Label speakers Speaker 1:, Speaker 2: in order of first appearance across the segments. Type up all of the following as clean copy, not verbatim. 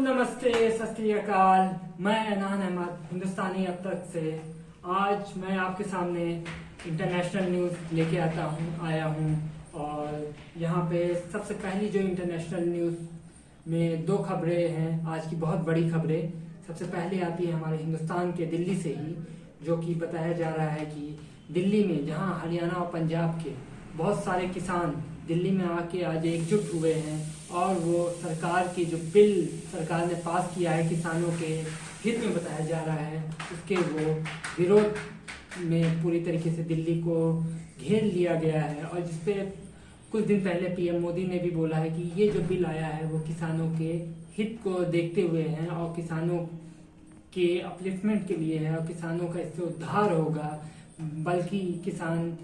Speaker 1: नमस्ते, सत श्री अकाल। मैं एनान अहमद हिंदुस्तानी अब तक से आज मैं आपके सामने इंटरनेशनल न्यूज़ लेके आया हूँ। और यहाँ पे सबसे पहली जो इंटरनेशनल न्यूज़ में दो खबरें हैं, आज की बहुत बड़ी खबरें। सबसे पहले आती है हमारे हिंदुस्तान के दिल्ली से ही, जो कि बताया जा रहा है कि दिल्ली में, जहाँ हरियाणा और पंजाब के बहुत सारे किसान दिल्ली में आके आज एकजुट हुए हैं और वो सरकार की जो बिल सरकार ने पास किया है किसानों के हित में बताया जा रहा है, उसके वो विरोध में पूरी तरीके से दिल्ली को घेर लिया गया है। और जिसपे कुछ दिन पहले पीएम मोदी ने भी बोला है कि ये जो बिल आया है वो किसानों के हित को देखते हुए हैं और किसानों के अपलिफ्टमेंट के लिए है और किसानों का इससे उद्धार होगा। बल्कि किसान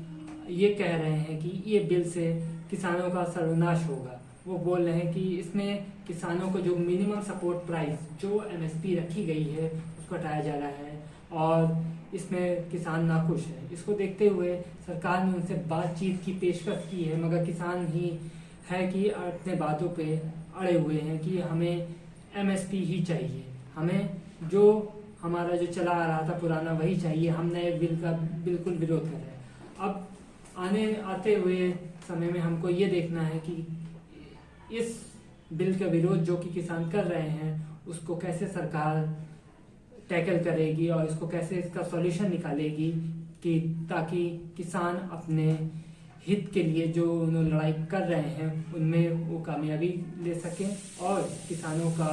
Speaker 1: ये कह रहे हैं कि ये बिल से किसानों का सर्वनाश होगा। वो बोल रहे हैं कि इसमें किसानों को जो मिनिमम सपोर्ट प्राइस, जो एमएसपी रखी गई है, उसको हटाया जा रहा है और इसमें किसान नाखुश है। इसको देखते हुए सरकार ने उनसे बातचीत की पेशकश की है, मगर किसान ही है कि अपने बातों पे अड़े हुए हैं कि हमें एमएसपी ही चाहिए, हमें जो हमारा जो चला आ रहा था पुराना वही चाहिए, हम नए बिल का बिल्कुल विरोध कर रहे हैं। अब आते हुए समय में हमको ये देखना है कि इस बिल का विरोध जो कि किसान कर रहे हैं उसको कैसे सरकार टैकल करेगी और इसको कैसे इसका सॉल्यूशन निकालेगी कि ताकि किसान अपने हित के लिए जो उन्होंने लड़ाई कर रहे हैं उनमें वो कामयाबी ले सकें और किसानों का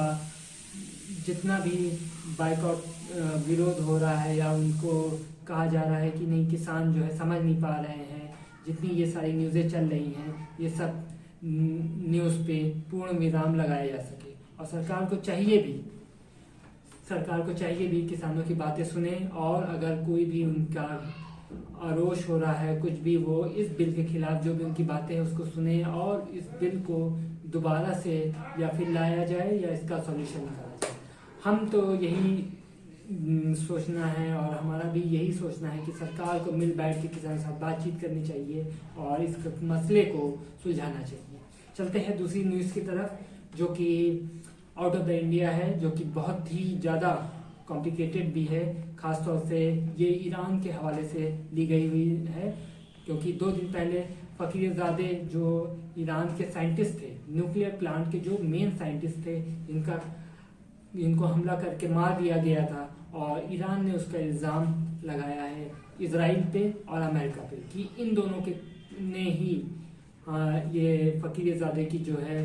Speaker 1: जितना भी बाइकआउट विरोध हो रहा है या उनको कहा जा रहा है कि नहीं किसान जो है समझ नहीं पा रहे हैं, जितनी ये सारी न्यूज़ें चल रही हैं, ये सब न्यूज़ पे पूर्ण विराम लगाया जा सके। और सरकार को चाहिए भी किसानों की बातें सुने और अगर कोई भी उनका आक्रोश हो रहा है, कुछ भी, वो इस बिल के खिलाफ जो भी उनकी बातें हैं उसको सुने और इस बिल को दोबारा से या फिर लाया जाए या इसका सॉल्यूशन निकाला जाए। हम तो यही सोचना है और हमारा भी यही सोचना है कि सरकार को मिल बैठ के किसानों के साथ बातचीत करनी चाहिए और इस मसले को सुलझाना चाहिए। चलते हैं दूसरी न्यूज़ की तरफ, जो कि आउट ऑफ द इंडिया है, जो कि बहुत ही ज़्यादा कॉम्प्लिकेटेड भी है। खासतौर से ये ईरान के हवाले से ली गई हुई है, क्योंकि 2 दिन पहले फकीरज़ादे जो ईरान के साइंटिस्ट थे, न्यूक्लियर प्लांट के जो मेन साइंटिस्ट थे, इनको हमला करके मार दिया गया था और ईरान ने उसका इल्ज़ाम लगाया है इजराइल पे और अमेरिका पे कि इन दोनों के ने ही ये फकीरज़ादे की जो है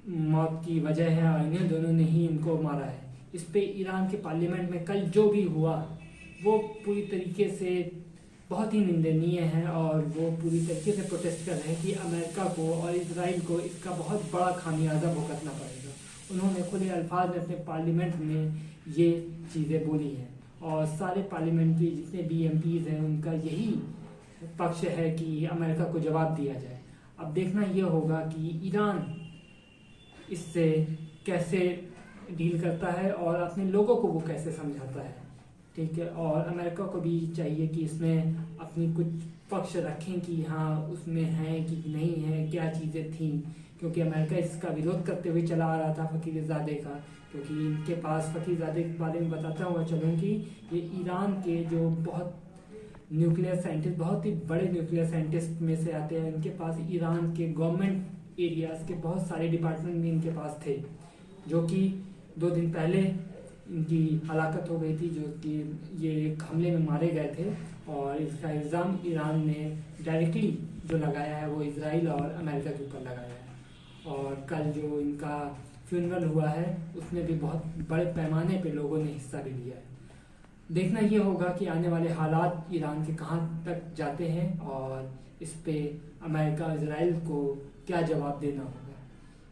Speaker 1: मौत की वजह है और इन्हें दोनों ने ही इनको मारा है। इस पे ईरान के पार्लियामेंट में कल जो भी हुआ वो पूरी तरीके से बहुत ही निंदनीय है और वो पूरी तरीके से प्रोटेस्ट कर रहे हैं कि अमेरिका को और इजराइल को इसका बहुत बड़ा खामियाजा भुगतना पड़ेगा। उन्होंने खुले अल्फाज में अपने पार्लियामेंट में ये चीज़ें बोली हैं और सारे पार्लियामेंट्री जितने भी एमपीज़ हैं उनका यही पक्ष है कि अमेरिका को जवाब दिया जाए। अब देखना ये होगा कि ईरान इससे कैसे डील करता है और अपने लोगों को वो कैसे समझाता है, ठीक है। और अमेरिका को भी चाहिए कि इसमें अपनी कुछ पक्ष रखें कि हाँ उसमें है कि नहीं है, क्या चीज़ें थी, क्योंकि अमेरिका इसका विरोध करते हुए चला आ रहा था फकीरज़ादे का। क्योंकि इनके पास फकीरज़ादे के बारे में बताता हुआ चलूँ कि ये ईरान के जो बहुत न्यूक्लियर साइंटिस्ट, बहुत ही बड़े न्यूक्लियर साइंटिस्ट में से आते हैं। इनके पास ईरान के गवर्नमेंट एरियाज़ के बहुत सारे डिपार्टमेंट भी इनके पास थे, जो कि 2 दिन पहले इनकी हलाकत हो गई थी, जो कि ये एक हमले में मारे गए थे। और इसका इल्ज़ाम ईरान ने डायरेक्टली जो लगाया है वो इजराइल और अमेरिका के ऊपर लगाया है। और कल जो इनका फ्यूनरल हुआ है उसमें भी बहुत बड़े पैमाने पे लोगों ने हिस्सा भी लिया है। देखना ये होगा कि आने वाले हालात ईरान के कहाँ तक जाते हैं और इस पे अमेरिका और इजराइल को क्या जवाब देना होगा।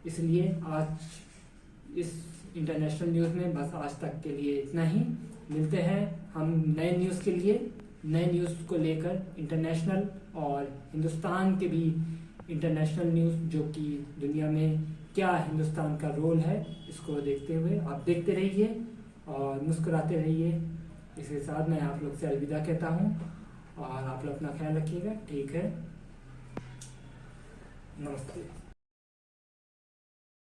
Speaker 1: इसलिए आज इस इंटरनेशनल न्यूज़ में बस आज तक के लिए इतना ही। मिलते हैं हम नए न्यूज़ के लिए, नए न्यूज़ को लेकर, इंटरनेशनल और हिंदुस्तान के भी इंटरनेशनल न्यूज़, जो कि दुनिया में क्या हिंदुस्तान का रोल है, इसको देखते हुए आप देखते रहिए और मुस्कुराते रहिए। इसके साथ मैं आप लोग से अलविदा कहता हूँ और आप लोग अपना ख्याल रखिएगा, ठीक है। नमस्ते।